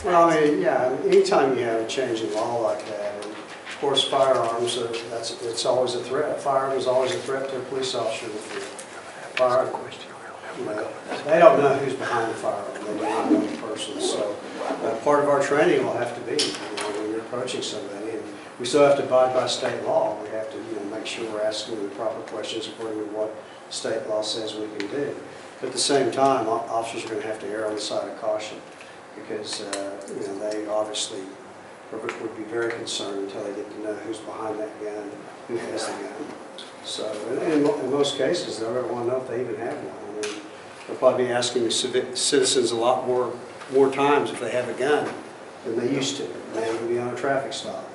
Well, I mean, yeah, anytime you have a change in law like that, and of course firearms, it's always a threat. A firearm is always a threat to a police officer in the field. They don't know who's behind the firearm. They do not know the person. So part of our training will have to be, when you're approaching somebody, and we still have to abide by state law. We have to, make sure we're asking the proper questions according to what state law says we can do. But at the same time, officers are going to have to err on the side of caution, because they obviously would be very concerned until they get to know who's behind that gun, who has the gun. So in most cases, they'll never want to know if they even have one. I mean, they'll probably be asking citizens a lot more times if they have a gun than they used to. They would be on a traffic stop.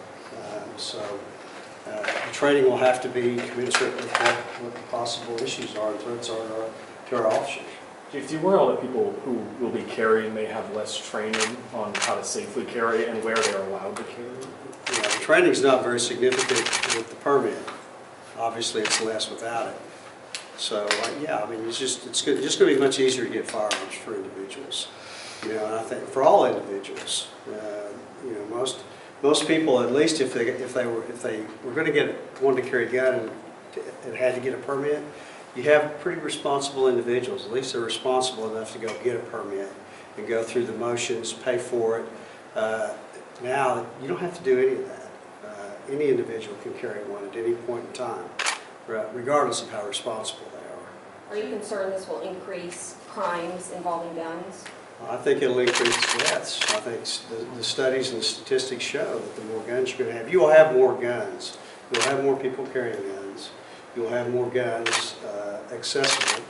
The training will have to be commensurate with what the possible issues are and threats are to our officers. Do you worry all that people who will be carrying may have less training on how to safely carry and where they're allowed to carry? Yeah, the training is not very significant with the permit. Obviously, it's less without it. So, yeah, I mean, it's just going to be much easier to get firearms for individuals. And I think for all individuals, most people, at least if they were going to wanted to carry a gun and had to get a permit, you have pretty responsible individuals. At least they're responsible enough to go get a permit and go through the motions, pay for it. Now, you don't have to do any of that. Any individual can carry one at any point in time, regardless of how responsible they are. Are you concerned this will increase crimes involving guns? I think it'll increase deaths. I think the studies and the statistics show that the more guns you're going to have, you will have more guns. You'll have more people carrying guns. You'll have more guns accessible.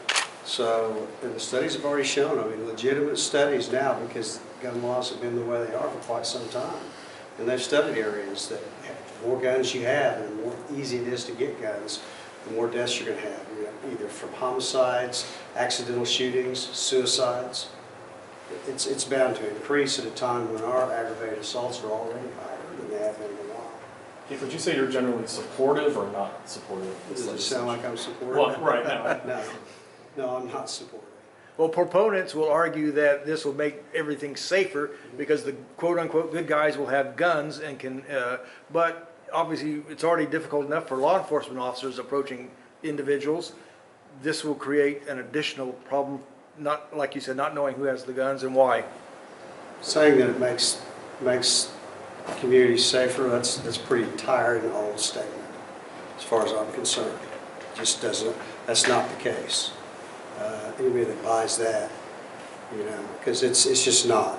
So, and the studies have already shown, I mean, legitimate studies now, because gun laws have been the way they are for quite some time. And they've studied areas that the more guns you have and the more easy it is to get guns, the more deaths you're going to have, either from homicides, accidental shootings, suicides. It's bound to increase at a time when our aggravated assaults are already higher than they have been in a while. Keith, would you say you're generally supportive or not supportive of this? Does it sound like I'm supportive? Well, right now. No, I'm not supportive. Well, proponents will argue that this will make everything safer because the quote-unquote good guys will have guns and can, but obviously it's already difficult enough for law enforcement officers approaching individuals. This will create an additional problem, not like you said, not knowing who has the guns and why. Saying that it makes communities safer, that's pretty tired and old statement, as far as I'm concerned. It just doesn't, that's not the case. Anybody that buys that, because it's just not.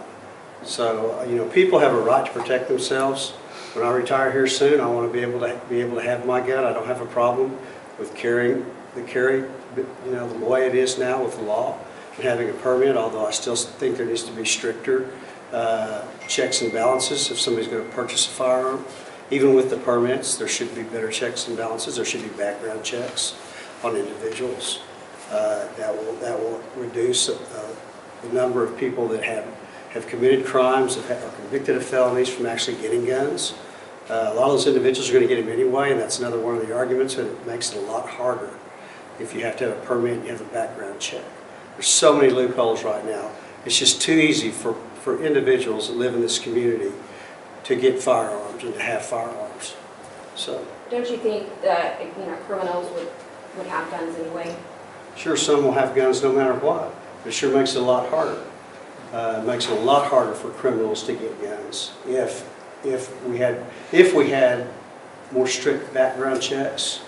So, people have a right to protect themselves. When I retire here soon, I want to be able to have my gun. I don't have a problem with carry, the way it is now with the law and having a permit, although I still think there needs to be stricter checks and balances if somebody's going to purchase a firearm. Even with the permits, there should be better checks and balances. There should be background checks on individuals. That will reduce the number of people that have committed crimes, are convicted of felonies from actually getting guns. A lot of those individuals are going to get them anyway, and that's another one of the arguments, and it makes it a lot harder if you have to have a permit and you have a background check. There's so many loopholes right now. It's just too easy for individuals that live in this community to get firearms and to have firearms. So, don't you think that criminals would have guns anyway? Sure, some will have guns no matter what, but it sure makes it a lot harder. It makes it a lot harder for criminals to get guns if we had more strict background checks,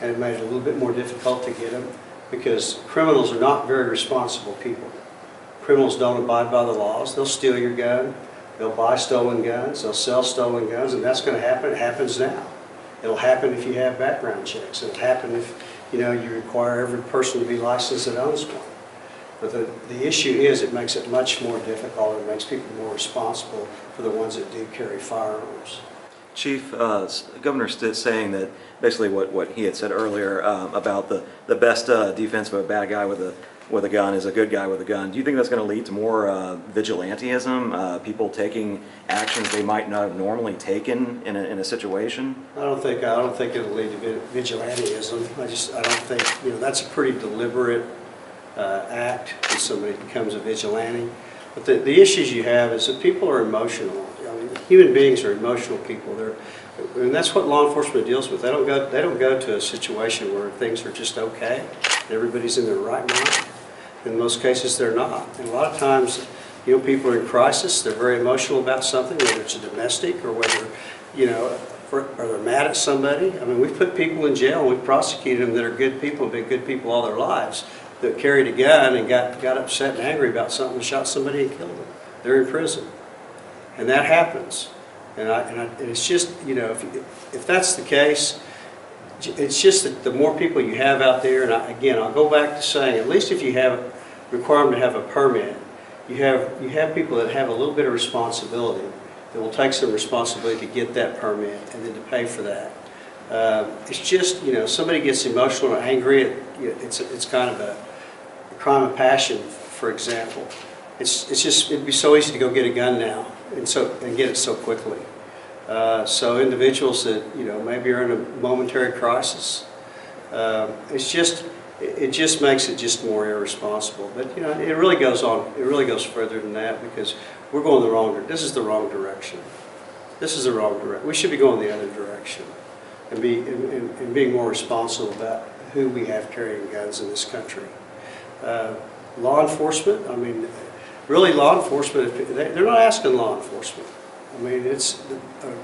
and it made it a little bit more difficult to get them, because criminals are not very responsible people. Criminals don't abide by the laws. They'll steal your gun, they'll buy stolen guns, they'll sell stolen guns, and that's going to happen. It happens now. It'll happen if you have background checks. It'll happen if you require every person to be licensed that owns one. But the issue is it makes it much more difficult. It makes people more responsible for the ones that do carry firearms. Chief, Governor Stitt saying that basically what he had said earlier about the best defense of a bad guy with a gun is a good guy with a gun. Do you think that's going to lead to more vigilantism, people taking actions they might not have normally taken in a situation? I don't think it'll lead to vigilantism. I don't think that's a pretty deliberate act when somebody becomes a vigilante. But the issues you have is that people are emotional. I mean, human beings are emotional people. And that's what law enforcement deals with. They don't go to a situation where things are just okay, and everybody's in their right mind. In most cases, they're not. And a lot of times, you know, people are in crisis. They're very emotional about something, whether it's a domestic or whether, you know, or they're mad at somebody. I mean, we've put people in jail and we've prosecuted them that are good people and been good people all their lives that carried a gun and got upset and angry about something and shot somebody and killed them. They're in prison. And that happens. And it's just, you know, if that's the case, it's just that the more people you have out there, and again, I'll go back to saying, at least if you require them to have a permit, you have people that have a little bit of responsibility, that will take some responsibility to get that permit and then to pay for that. It's just, you know, somebody gets emotional or angry, it's kind of a crime of passion, for example. It'd be so easy to go get a gun now and get it so quickly. So individuals that, you know, maybe are in a momentary crisis, it just makes it just more irresponsible. But, you know, it really goes on. It really goes further than that because we're going the wrong. This is the wrong direction. This is the wrong direction. We should be going the other direction and being more responsible about who we have carrying guns in this country. Law enforcement. I mean, really, law enforcement. They're not asking law enforcement. I mean,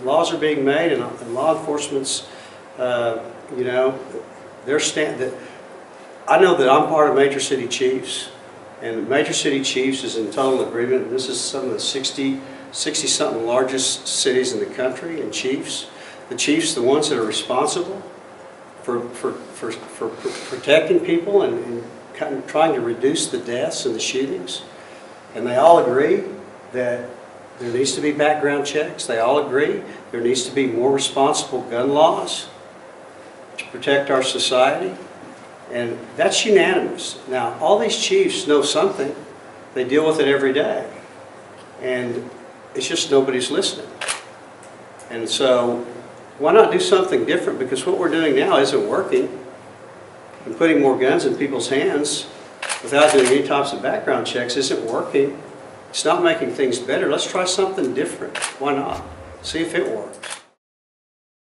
laws are being made, and law enforcement's, you know, I know that I'm part of Major City Chiefs, and Major City Chiefs is in total agreement. And this is some of the 60-something largest cities in the country, and chiefs. The chiefs, the ones that are responsible for protecting people and kind of trying to reduce the deaths and the shootings, and they all agree that there needs to be background checks. They all agree there needs to be more responsible gun laws to protect our society. And that's unanimous. Now, all these chiefs know something. They deal with it every day. And it's just nobody's listening. And so, why not do something different? Because what we're doing now isn't working. And putting more guns in people's hands without doing any types of background checks isn't working. It's not making things better. Let's try something different. Why not? See if it works.